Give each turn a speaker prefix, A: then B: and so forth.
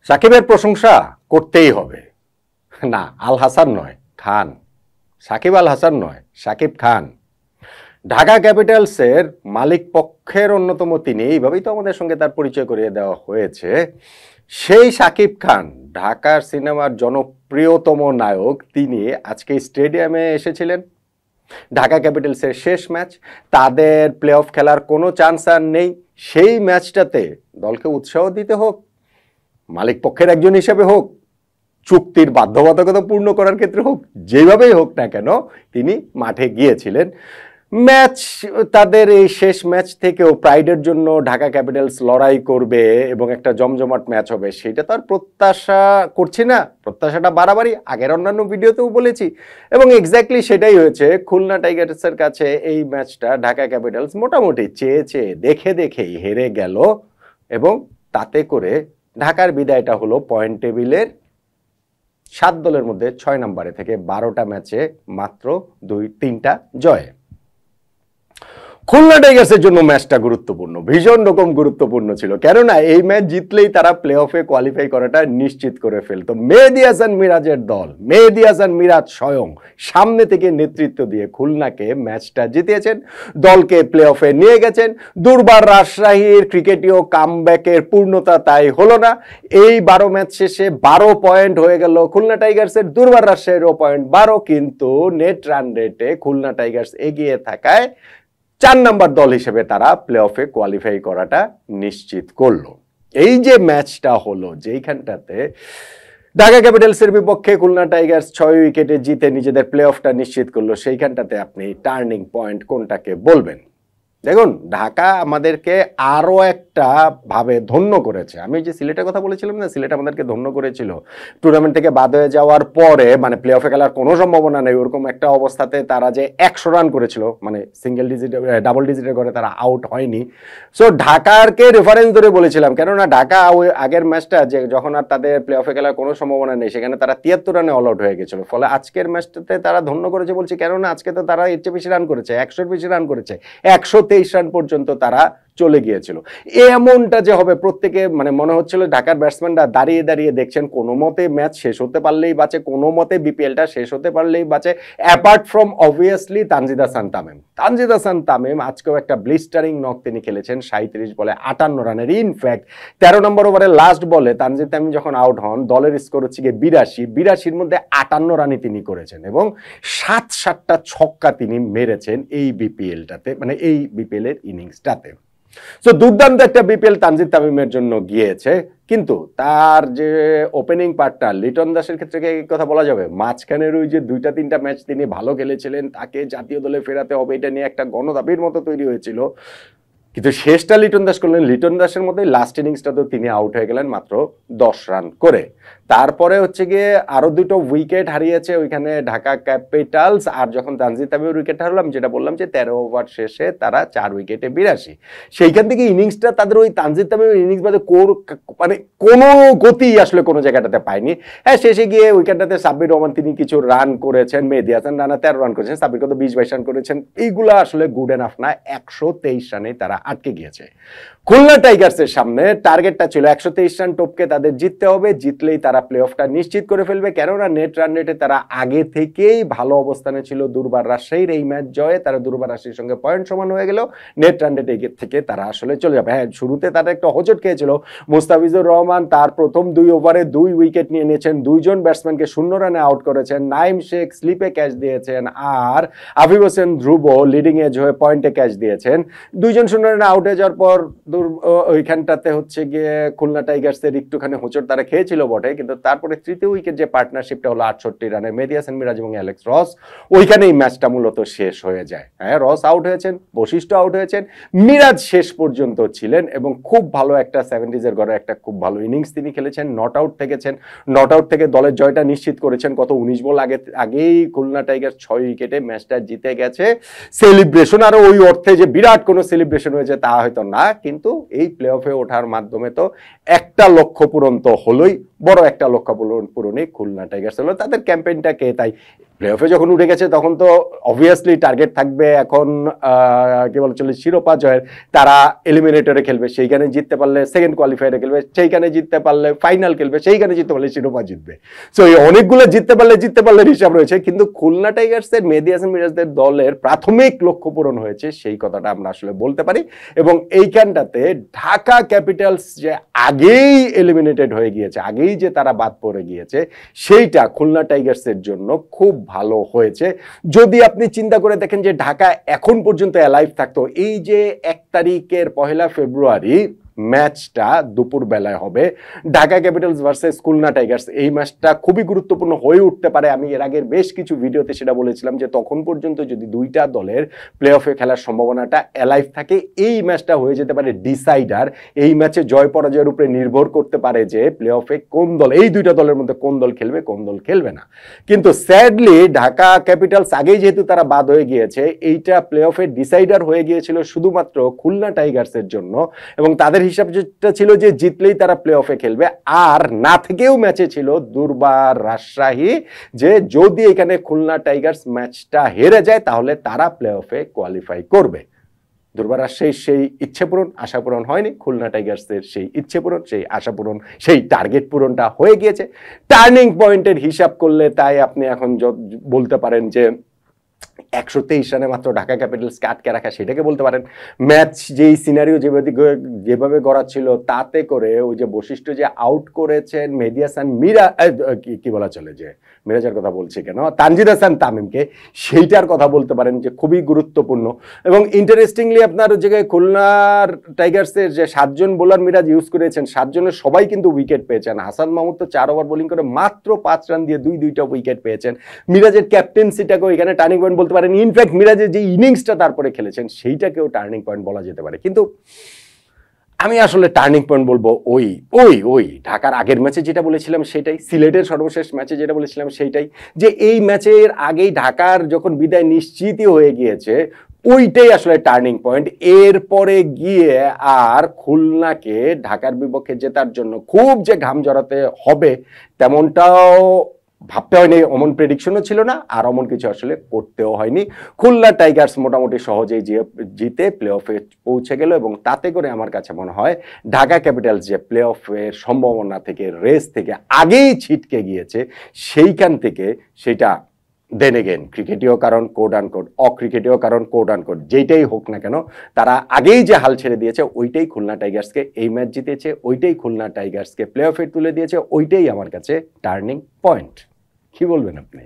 A: সাকিবের প্রশংসা করতেই হবে। না, আল হাসান নয়, খান। সাকিব আল হাসান নয়, সাকিব খান। ঢাকা ক্যাপিটালসের মালিক পক্ষের অন্যতম তিনি, এইভাবেই তো আমাদের সঙ্গে তার পরিচয় করিয়ে দেওয়া হয়েছে। সেই সাকিব খান, ঢাকার সিনেমার জনপ্রিয়তম নায়ক, তিনি আজকে স্টেডিয়ামে এসেছিলেন। ঢাকা ক্যাপিটালসের শেষ ম্যাচ, তাদের প্লে অফ খেলার কোনো চান্স আর নেই। সেই ম্যাচটাতে দলকে উৎসাহ দিতে হোক, মালিক পক্ষের একজন হিসেবে হোক, চুক্তির বাধ্যবাধকতা পূর্ণ করার ক্ষেত্রে হোক, যেভাবেই হোক না কেন তিনি মাঠে গিয়েছিলেন। ম্যাচ, তাদের এই শেষ ম্যাচ থেকেও প্রাইডের জন্য ঢাকা ক্যাপিটালস লড়াই করবে এবং একটা জমজমাট ম্যাচ হবে, সেটা তো আর প্রত্যাশা করছি না। প্রত্যাশাটা বাড়াবাড়ি, আগের অন্যান্য ভিডিওতেও বলেছি, এবং এক্স্যাক্টলি সেটাই হয়েছে। খুলনা টাইগার্সের কাছে এই ম্যাচটা ঢাকা ক্যাপিটালস মোটামুটি চেয়ে দেখে দেখেই হেরে গেল, এবং তাতে করে ঢাকার বিদায়টা হলো পয়েন্ট টেবিলের 7 দলের মধ্যে 6 নম্বরে থেকে 12টা ম্যাচে মাত্র 2-3টা জয়। খুলনা টাইগার্সের জন্য ম্যাচটা গুরুত্বপূর্ণ, ভীষণ রকম গুরুত্বপূর্ণ ছিল, কেননা এই ম্যাচ জিতলেই তারা প্লে অফে কোয়ালিফাই করাটা নিশ্চিত করে ফেলতো। মেহেদী হাসান মিরাজের দল, মেহেদী হাসান মিরাজ স্বয়ং সামনে থেকে নেতৃত্ব দিয়ে খুলনাকে ম্যাচটা জিতিয়েছেন, দলকে প্লে অফে নিয়ে গেছেন। দুর্বার রাজশাহীর ক্রিকেটীয় কামব্যাকের পূর্ণতা তাই হলো না। এই 12 ম্যাচ শেষে 12 পয়েন্ট হয়ে গেল খুলনা টাইগার্সের, দুর্বার রাজশাহীরও পয়েন্ট 12, কিন্তু নেট রান রেটে খুলনা টাইগার্স এগিয়ে থাকায় 4 নম্বর দল হিসেবে তারা প্লে অফে কোয়ালিফাই করাটা নিশ্চিত করলো। এই যে ম্যাচটা হলো, যেইখানটাতে ঢাকা ক্যাপিটালসের বিপক্ষে খুলনা টাইগার্স 6 উইকেটে জিতে নিজেদের প্লে অফটা নিশ্চিত করলো, সেইখানটাতে আপনি টার্নিং পয়েন্ট কোনটাকে বলবেন? দেখুন, ঢাকা আমাদেরকে আরও একটা ভাবে ধন্য করেছে। আমি যে সিলেটের কথা বলেছিলাম না, সিলেট আমাদেরকে ধন্য করেছিল টুর্নামেন্ট থেকে বাদ হয়ে যাওয়ার পরে, মানে প্লে অফে খেলার কোনো সম্ভাবনা নেই ওরকম একটা অবস্থাতে তারা যে 100 রান করেছিল, মানে সিঙ্গেল ডিজিটে ডাবল ডিজিটের করে তারা আউট হয়নি। সো ঢাকারকে রেফারেন্স ধরে বলেছিলাম, কেননা ঢাকা ওই আগের ম্যাচটা যে যখন আর তাদের প্লে অফে খেলার কোনো সম্ভাবনা নেই, সেখানে তারা 73 রানে অল আউট হয়ে গেছিল। ফলে আজকের ম্যাচটাতে তারা ধন্য করেছে বলছি, কেননা আজকে তো তারা এর চেয়ে বেশি রান করেছে, 100-এর বেশি রান করেছে, 123 রান পর্যন্ত তারা চলে গিয়েছিল। এমনটা যে হবে প্রত্যেকে, মানে মনে হচ্ছিল ঢাকার ব্যাটসম্যানরা দাঁড়িয়ে দাঁড়িয়ে দেখছেন কোনো মতে ম্যাচ শেষ হতে পারলেই বাঁচে, কোনো মতে বিপিএলটা শেষ হতে পারলেই বাঁচে, apart from obviously Tanzid Hasan Tamim. Tanzid Hasan Tamim আজকেও একটা ব্লিস্টারিং নক তিনি খেলেছেন 37 বলে 58 রানের। ইনফ্যাক্ট 13 নম্বর ওভারের লাস্ট বলে তানজিদ তামিম যখন আউট হন, দলের স্কোর হচ্ছে গিয়ে 82-82-এর মধ্যে 58 রানই তিনি করেছেন, এবং 7-7টা ছক্কা তিনি মেরেছেন এই বিপিএলটাতে, মানে এই বিপিএল এর ইনিংসটাতে। সো দুর্দান্ত একটা বিপিএল তানজিদ তামিমের জন্য গিয়েছে, কিন্তু তার যে ওপেনিং পার্টনার লিটন দাসের ক্ষেত্রে এই কথা বলা যাবে? মাঝখানের ওই যে 2-3টা ম্যাচ তিনি ভালো খেলেছিলেন, তাকে জাতীয় দলে ফেরাতে হবে, এটা নিয়ে একটা গণদাবির মতো তৈরি হয়েছিল, কিন্তু শেষটা লিটন দাস করলেন। লিটন দাসের মধ্যে লাস্ট ইনিংসটা তো তিনি আউট হয়ে গেলেন মাত্র 10 রান করে। তারপরে হচ্ছে গিয়ে আরো 2টো উইকেট হারিয়েছে ওইখানে ঢাকা ক্যাপিটালস, আর যখন তানজিদ তামিমের উইকেট হারলাম, যেটা বললাম যে 13 ওভার শেষে তারা 4 উইকেটে 82, সেইখান থেকে ইনিংসটা তাদের ওই তানজিদ তামিমের ইনিংস বাদে মানে কোনো গতি আসলে কোনো জায়গাটাতে পায়নি। হ্যাঁ, শেষে গিয়ে উইকেটটাতে সাব্বির রহমান তিনি কিছু রান করেছেন, মেহেদী হাসান রানা 13 রান করেছেন, সাব্বির কত 20-22 রান করেছেন, এইগুলা আসলে গুড এনাফ না। 123 রানে তারা আটকে গিয়েছে। খুলনা টাইগার্সের সামনে টার্গেটটা ছিল 123 রান টপকে তাদের জিততে হবে, জিতলেই তারা প্লে অফটা নিশ্চিত করে ফেলবে, কেননা নেট রান রেটে তারা আগে থেকেই ভালো অবস্থানে ছিল। দুর্বার রাজশাহীর এই ম্যাচ জয়ে তারা দুর্বার রাজশাহীর সঙ্গে পয়েন্ট সমান হয়ে গেল, নেট রান রেটে থেকে তারা আসলে চলে যাবে। হ্যাঁ, শুরুতে তারা একটা হোঁচট খেয়েছিল, মুস্তাফিজুর রহমান তার প্রথম 2 ওভারে 2 উইকেট নিয়ে নিয়েছেন, 2 জন ব্যাটসম্যানকে 0 রানে আউট করেছেন, নাইম শেখ স্লিপে ক্যাচ দিয়েছেন, আর আফিফ হোসেন ধ্রুব লিডিং এজ হয়ে পয়েন্টে ক্যাচ দিয়েছেন। 2 জন 0 রানে আউট হয়ে যাওয়ার পর ওইখানটাতে হচ্ছে গিয়ে খুলনা টাইগার্সের একটুখানি হোঁচট তারা খেয়েছিল বটে, কিন্তু তারপরে তৃতীয় উইকেট যে পার্টনারশিপটা হলো 68 রানে মেহেদী হাসান মিরাজ এবং অ্যালেক্স রস, ওইখানেই ম্যাচটা মূলত শেষ হয়ে যায়। হ্যাঁ, রস আউট হয়েছেন, বশিষ্ঠ আউট হয়েছেন, মিরাজ শেষ পর্যন্ত ছিলেন এবং খুব ভালো একটা 70s ঘরে একটা খুব ভালো ইনিংস তিনি খেলেছেন, নট আউট থেকেছেন, নট আউট থেকে দলের জয়টা নিশ্চিত করেছেন। কত 19 বল আগেই খুলনা টাইগার্স 6 উইকেটে ম্যাচটা জিতে গেছে। সেলিব্রেশন আর ওই অর্থে যে বিরাট কোনো সেলিব্রেশন হয়েছে তা হয়তো না, কিন্তু এই প্লে অফে ওঠার মাধ্যমে তো একটা লক্ষ্য পূরণ তো হলোই, বড় একটা লক্ষ্য পূরণই খুলনা টাইগার্স হলো। তাদের ক্যাম্পেইনটাকে তাই প্লে অফে যখন উঠে গেছে তখন তো অবভিয়াসলি টার্গেট থাকবে এখন কি বলা চলে শিরোপা জয়ের। তারা এলিমিনেটরে খেলবে, সেইখানে জিততে পারলে সেকেন্ড কোয়ালিফায়ারে খেলবে, সেইখানে জিততে পারলে ফাইনাল খেলবে, সেইখানে জিততে পারলে শিরোপা জিতবে। সো এই অনেকগুলো জিততে পারলে হিসাব রয়েছে। কিন্তু খুলনা টাইগার্সের মেহেদী হাসান মিরাজদের দলের প্রাথমিক লক্ষ্য পূরণ হয়েছে, সেই কথাটা আমরা আসলে বলতে পারি। এবং এইখানটাতে ঢাকা ক্যাপিটালস যে আগেই এলিমিনেটেড হয়ে গিয়েছে, আগেই যে তারা বাদ পড়ে গিয়েছে, সেইটা খুলনা টাইগার্সের জন্য খুব ভালো হয়েছে। যদি আপনি চিন্তা করে দেখেন যে ঢাকা এখন পর্যন্ত অ্যালাইভ থাকতো, এই যে 1 তারিখের 1 ফেব্রুয়ারি ম্যাচটা দুপুর বেলায় হবে Dhaka Capitals versus Khulna Tigers, এই ম্যাচটা খুবই গুরুত্বপূর্ণ হয়ে উঠতে পারে। আমি এর আগের বেশ কিছু ভিডিওতে সেটা বলেছিলাম যে তখন পর্যন্ত যদি দুইটা দলের প্লে অফে খেলার সম্ভাবনাটা অ্যালাইভ থাকে, এই ম্যাচটা হয়ে যেতে পারে ডিসাইডার। এই ম্যাচে জয় পরাজয়ের উপরে নির্ভর করতে পারে যে প্লে অফে কোন দল, এই দুইটা দলের মধ্যে কোন দল খেলবে কোন দল খেলবে না। কিন্তু স্যাডলি ঢাকা ক্যাপিটালস আগেই যেহেতু তারা বাদ হয়ে গিয়েছে, এইটা প্লে অফে ডিসাইডার হয়ে গিয়েছিল শুধুমাত্র খুলনা টাইগার্সের জন্য। এবং তাদের হিসাব যেটা ছিল যে জিতলেই তারা প্লে অফে খেলবে, আর না থেকেও ম্যাচে ছিল দুর্বার রাজশাহী, যে যদি এখানে খুলনা টাইগার্স ম্যাচটা হেরে যায় তাহলে তারা প্লে অফে কোয়ালিফাই করবে। দুর্বার রাজশাহীর সেই ইচ্ছে পূরণ আশা পূরণ হয়নি, খুলনা টাইগার্সের সেই ইচ্ছে পূরণ সেই আশা পূরণ সেই টার্গেট পূরণটা হয়ে গিয়েছে। টার্নিং পয়েন্টের হিসাব করলে তাই আপনি এখন বলতে পারেন যে 123 রানে মাত্র ঢাকা ক্যাপিটালসকে আটকে রাখা, সেটাকে বলতে পারেন। ম্যাচ যেই সিনারিও যেভাবে গড়া ছিল, তাতে করে ওই যে বৈশিষ্ট্য যে আউট করেছেন মেহেদী হাসান কি বলা চলে যে মিরাজের কথা বলছি কেন, তানজিদ হাসান তামিমকে, সেইটার কথা বলতে পারেন যে খুবই গুরুত্বপূর্ণ। এবং ইন্টারেস্টিংলি আপনার জায়গায় খুলনার টাইগার্সের যে 7 জন বোলার মিরাজ ইউজ করেছেন, 7 জনের সবাই কিন্তু উইকেট পেয়েছেন। হাসান মাহমুদ তো 4 ওভার বোলিং করে মাত্র 5 রান দিয়ে দুইটা উইকেট পেয়েছেন। মিরাজের ক্যাপ্টেন্সিটাকেও এখানে টার্নিং পয়েন্ট বলতে পারেন। ইনফ্যাক্ট মিরাজের যে ইনিংসটা তারপরে খেলেছেন, সেইটাকেও টার্নিং পয়েন্ট বলা যেতে পারে। কিন্তু আমি আসলে টার্নিং পয়েন্ট বলবো ওই ঢাকার আগের ম্যাচে যেটা বলেছিলাম সেটাই, সিলেটের সর্বশেষ ম্যাচে যেটা বলেছিলাম সেইটাই, যে এই ম্যাচের আগেই ঢাকার যখন বিদায় নিশ্চিতই হয়ে গিয়েছে, ওইটাই আসলে টার্নিং পয়েন্ট। এরপরে গিয়ে আর খুলনাকে ঢাকার বিপক্ষে জেতার জন্য খুব যে ঘাম জড়াতে হবে তেমনটাও ভাবতে হয়নি, অমন প্রেডিকশনও ছিল না, আর অমন কিছু আসলে করতেও হয়নি। খুলনা টাইগার্স মোটামুটি সহজেই জিতে প্লে অফে পৌঁছে গেল। এবং তাতে করে আমার কাছে মনে হয় ঢাকা ক্যাপিটালস যে প্লে অফের সম্ভাবনা থেকে, রেস থেকে আগেই ছিটকে গিয়েছে, সেইখান থেকে সেটা দেন এগেন ক্রিকেটীয় কারণ কোড আনকোড, অক্রিকেটীয় কারণ কোড আনকোড, যেইটাই হোক না কেন, তারা আগেই যে হাল ছেড়ে দিয়েছে, ওইটাই খুলনা টাইগার্সকে এই ম্যাচ জিতেছে, ওইটাই খুলনা টাইগার্সকে প্লে অফে তুলে দিয়েছে, ওইটাই আমার কাছে টার্নিং পয়েন্ট। কি বলবেন আপনি?